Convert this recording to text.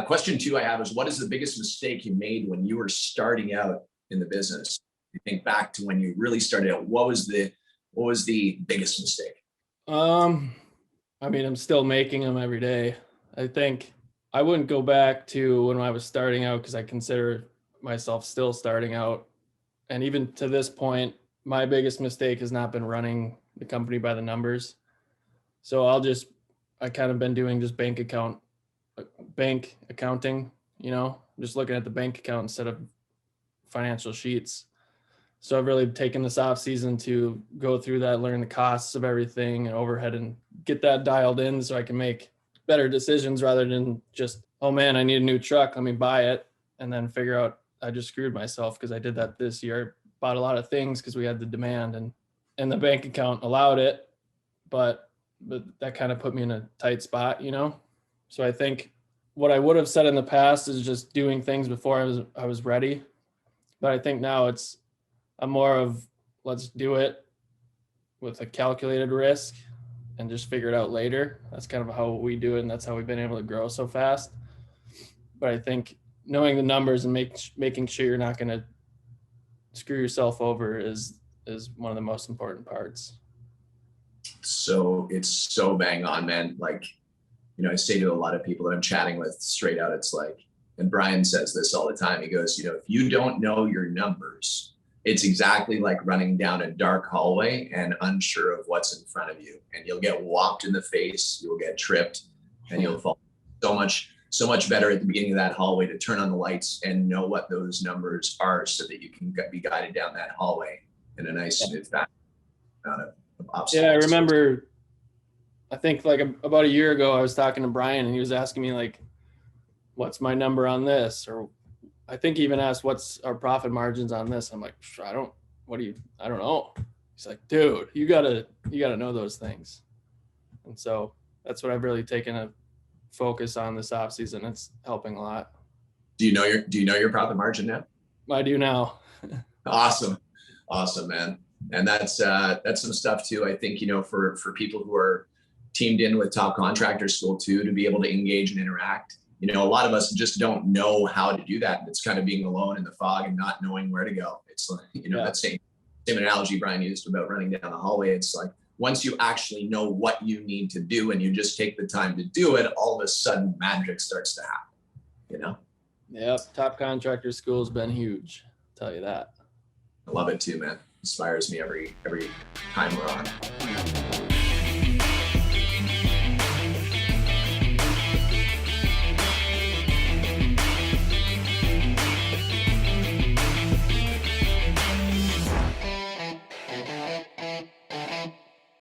Question 2 I have is, what is the biggest mistake you made when you were starting out in the business? You think back to when you really started out, what was the biggest mistake? I mean, I'm still making them every day. I think I wouldn't go back to when I was starting out because I consider myself still starting out. And even to this point, my biggest mistake has not been running the company by the numbers. So I kind of been doing just bank accounting, just looking at the bank account instead of financial sheets. So I've really taken this off season to go through that, learn the costs of everything and overhead and get that dialed in so I can make better decisions rather than just, oh man, I need a new truck, let me buy it. And then figure out I just screwed myself because I did that this year. Bought a lot of things because we had the demand and the bank account allowed it, but that kind of put me in a tight spot, So I think what I would have said in the past is just doing things before I was ready. But I think now I'm more of let's do it with a calculated risk and just figure it out later. That's kind of how we do it, and that's how we've been able to grow so fast. But I think knowing the numbers and making sure you're not going to screw yourself over is one of the most important parts. So it's so bang on, man. Like, I say to a lot of people that I'm chatting with straight out, it's like, and Brian says this all the time. He goes, if you don't know your numbers, it's exactly like running down a dark hallway and unsure of what's in front of you. And you'll get whopped in the face, you'll get tripped, and you'll fall. So much better at the beginning of that hallway to turn on the lights and know what those numbers are so that you can be guided down that hallway in a nice, smooth fashion. Yeah, I remember, I think like about a year ago, I was talking to Brian and he was asking me like, what's my number on this? Or I think he even asked, what's our profit margins on this? I'm like, I don't know. He's like, dude, you gotta know those things. And so that's what I've really taken a focus on this off season. It's helping a lot. Do you know your profit margin now? I do now. Awesome, man. And that's some stuff too. I think, for people who are teamed in with Top Contractor School too, to be able to engage and interact. A lot of us just don't know how to do that. It's kind of being alone in the fog and not knowing where to go. It's like, that same analogy Brian used about running down the hallway. It's like, once you actually know what you need to do and you just take the time to do it, all of a sudden magic starts to happen, Yep. Top Contractor School has been huge. I'll tell you that. I love it too, man. Inspires me every time we're on.